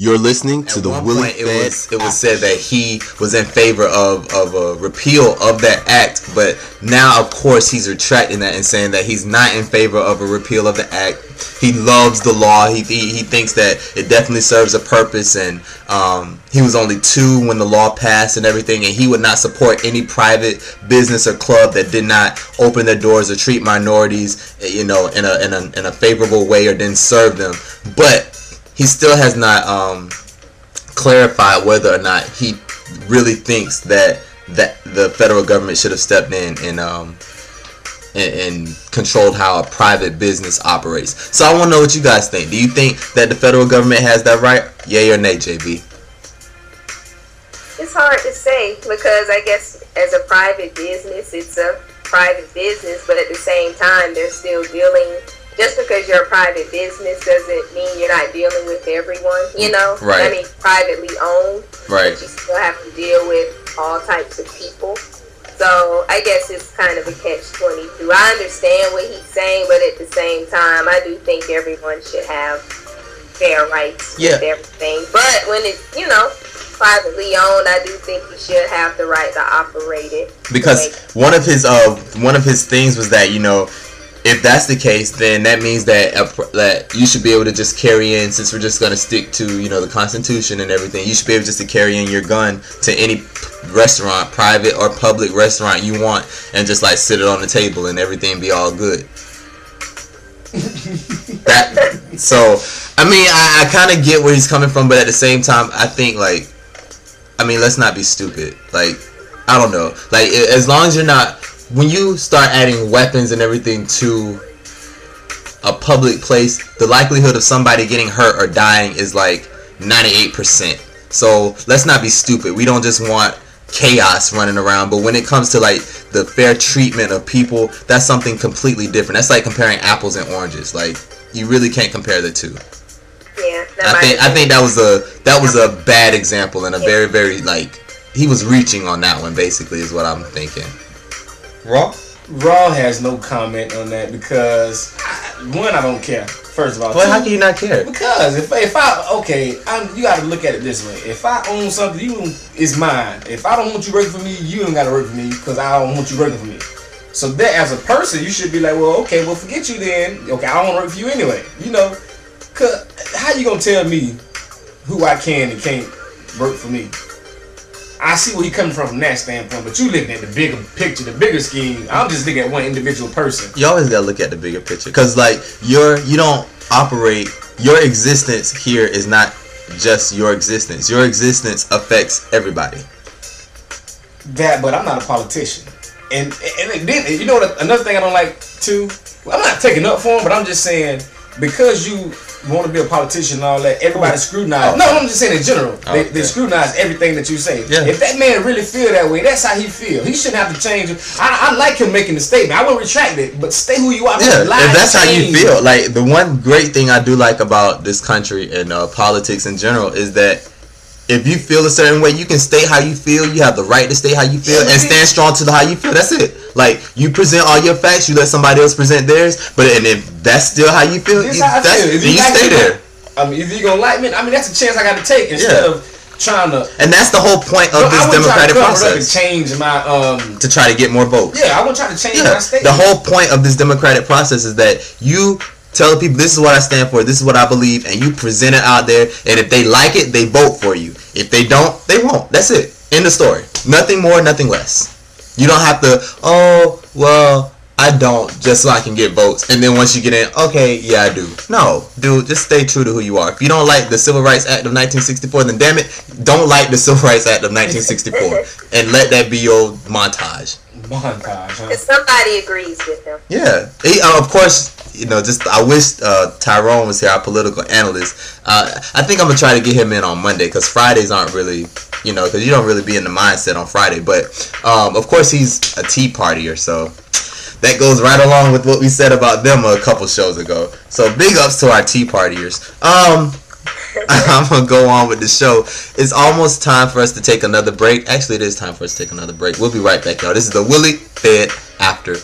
You're listening to the Willie Fed. It was said that he was in favor of a repeal of that act, but now, of course, he's retracting that and saying that he's not in favor of a repeal of the act. He loves the law. He thinks that it definitely serves a purpose, and he was only 2 when the law passed and everything, and he would not support any private business or club that did not open their doors or treat minorities, in a favorable way or didn't serve them. But he still has not clarified whether or not he really thinks that the federal government should have stepped in and controlled how a private business operates. So I want to know what you guys think. Do you think that the federal government has that right? Yay or nay, JB? It's hard to say, because I guess as a private business, it's a private business, but at the same time, they're still dealing. Just because you're a private business doesn't mean you're not dealing with everyone, Right. I mean, privately owned. Right. But you still have to deal with all types of people. So I guess it's kind of a catch-22. I understand what he's saying, but at the same time, I do think everyone should have fair rights with everything. But when it's, privately owned, I do think you should have the right to operate it. Because one of his things was that, if that's the case, then that means that you should be able to just carry in, since we're just going to stick to, the Constitution and everything, you should be able just to carry in your gun to any restaurant, private or public restaurant you want, and just like sit it on the table and everything be all good. I kind of get where he's coming from, but at the same time, I think let's not be stupid. I don't know. As long as you're not, when you start adding weapons and everything to a public place, the likelihood of somebody getting hurt or dying is 98%. So let's not be stupid. We don't just want chaos running around, but when it comes to the fair treatment of people, that's something completely different. That's like comparing apples and oranges. You really can't compare the two. Yeah, I think that was a bad example, and a very, very he was reaching on that one, basically, is what I'm thinking. Raw has no comment on that, because I don't care. First of all, well, how can you not care? Because you got to look at it this way. If I own something, it's mine. If I don't want you working for me, you don't got to work for me, because I don't want you working for me. So that, as a person, you should be like, well, okay, well, forget you then. Okay, I don't want to work for you anyway. Cause how you gonna tell me who I can and can't work for me? I see where you're coming from that standpoint, but you looking at the bigger picture, the bigger scheme. I'm just looking at one individual person. You always gotta look at the bigger picture, because you don't operate. Your existence here is not just your existence. Your existence affects everybody. But I'm not a politician, and then another thing I don't like too. Well, I'm not taking up for him, but I'm just saying, because you want to be a politician and all that, everybody scrutinize. No, I'm just saying in general. They scrutinize everything that you say. Yeah. If that man really feel that way, that's how he feel. He shouldn't have to change it. I like him making the statement. I won't retract it, but stay who you are. Yeah, if that's how you feel. The one great thing I do like about this country and politics in general is that if you feel a certain way, you can stay how you feel. You have the right to stay how you feel and stand strong to how you feel. That's it. You present all your facts, you let somebody else present theirs. And if that's still how you feel, you stay there. If you gonna like me, that's a chance I got to take instead of trying to. And that's the whole point of this democratic process. Change my to try to get more votes. Yeah, I want to try to change my state. The whole point of this democratic process is that you tell people, this is what I stand for, this is what I believe, and you present it out there, and if they like it, they vote for you. If they don't, they won't. That's it. End of story. Nothing more, nothing less. You don't have to, I don't, just so I can get votes. And then once you get in, okay, yeah, I do. No, dude, just stay true to who you are. If you don't like the Civil Rights Act of 1964, then damn it, don't like the Civil Rights Act of 1964. And let that be your montage. Because somebody agrees with him. Yeah. Of course, I wish Tyrone was here, our political analyst. I think I'm going to try to get him in on Monday, because Fridays aren't really, because you don't really be in the mindset on Friday. But, of course, he's a Tea Partier, so that goes right along with what we said about them a couple shows ago. So big ups to our Tea Partiers. I'm going to go on with the show. It's almost time for us to take another break. Actually, it is time for us to take another break. We'll be right back, y'all. This is the Willie Fed After.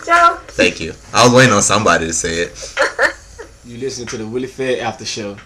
Joe. Thank you. I was waiting on somebody to say it. You listen to the Willie Fed Aftershow.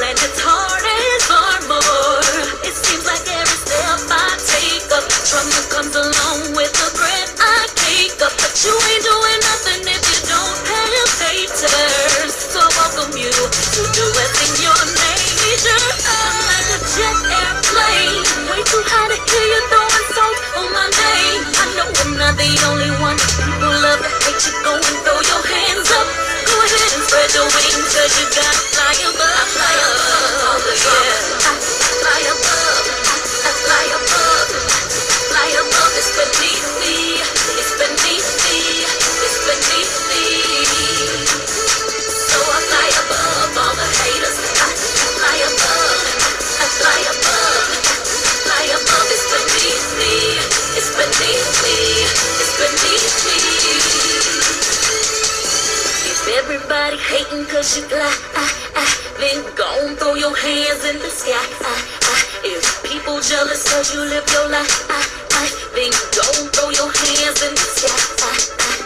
when it's hard and far more. It seems like every step I take up, trouble comes along with the breath I take up. But you ain't doing nothing if you don't have haters. So I welcome you to do what's in your nature. I'm like a jet airplane, way too high to hear you throwing salt on my name. I know I'm not the only one. People love to hate you, go and throw your hands up. Go ahead and spread your wings, cause you gotta fly above. I fly above, yeah. I fly above, I fly above. Fly above, it's beneath me. It's beneath me. It's beneath me. So I fly above all the haters. I fly above. I fly above. Fly above, it's beneath me. It's beneath me. It's beneath me. If everybody hating cause you fly, then go and throw your hands in the sky. If people jealous cause you live your life, then go and throw your hands in the sky.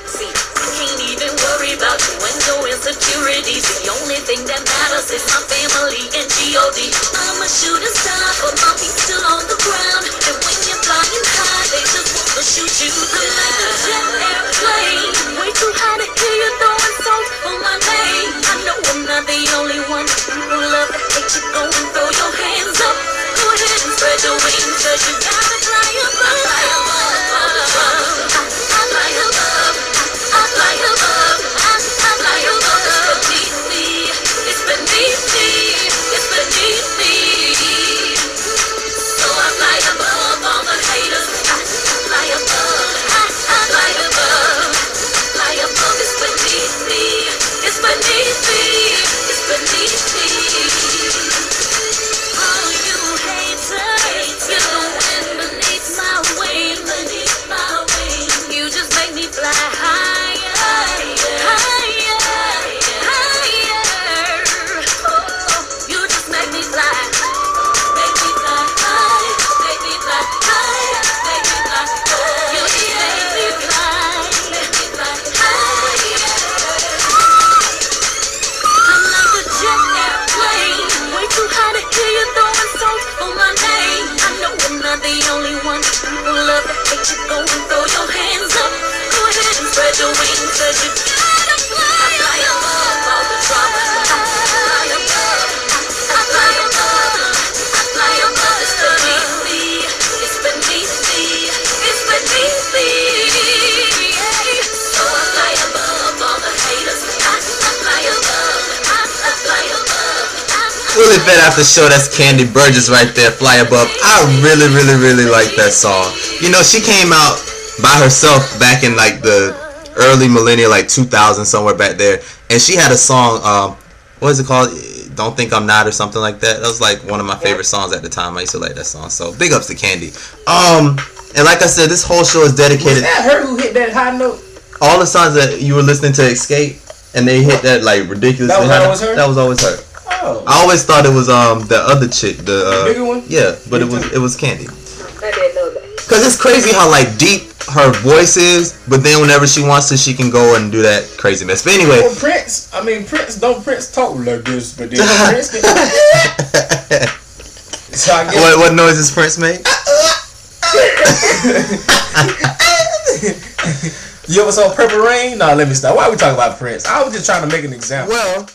See, I can't even worry about you and your insecurities. The only thing that matters is my family and G.O.D. I'm a shooting star, but my feet still on the ground. And when you're flying high, they just want to shoot you down. I'm like a jet airplane, way too high to hear you throwing salt on my name. I know I'm not the only one. People love to hate you, go and throw your hands up. Go ahead and spread your wings, cause you gotta fly above. I fly above. I fly above. I fly above. I fly above. It's beneath me. It's beneath me. It's beneath me. So I fly above all the haters. I fly above. I fly above. Fly above. It's beneath me. It's beneath me. It's beneath me. All you haters, you win beneath my wing. Beneath my wing. You just make me fly higher, higher, higher. Oh, you just make me fly. Make me fly high. Make me fly high. Make me fly high. You just make me fly. Make me fly higher. I'm like a jet airplane, way too high to hear you throwing salt on my name. I know I'm not the only one. People love to hate you, go and throw your hands up. Go ahead and spread your wings, cause you gotta fly. I fly above all the drama. I fly above. I fly above. I fly above. It's beneath me. It's beneath me. It's beneath me. So I fly above all the haters. I fly above. I fly above. Willie Fed Aftershow, that's Candy Burgess right there, Fly Above. I really, really, really like that song. You know, she came out by herself back in like the early millennia, like 2000, somewhere back there. And she had a song, what is it called? Don't Think I'm Not or something like that. That was like one of my favorite songs at the time. I used to like that song. So big ups to Candy. And like I said, this whole show is dedicated. Was that her who hit that high note? All the songs that you were listening to Escape, and they hit that like ridiculously That was high. always her? That was always her. Oh. I always thought it was the other chick, the bigger one. Yeah, but it was Candy. I didn't know that. Cause it's crazy how like deep her voice is, but then whenever she wants to, she can go and do that crazy mess. But anyway, Well, Prince talk like this, but then Prince can. So I guess what noises Prince made? you ever saw Purple Rain? No, let me stop. Why are we talking about Prince? I was just trying to make an example. Well,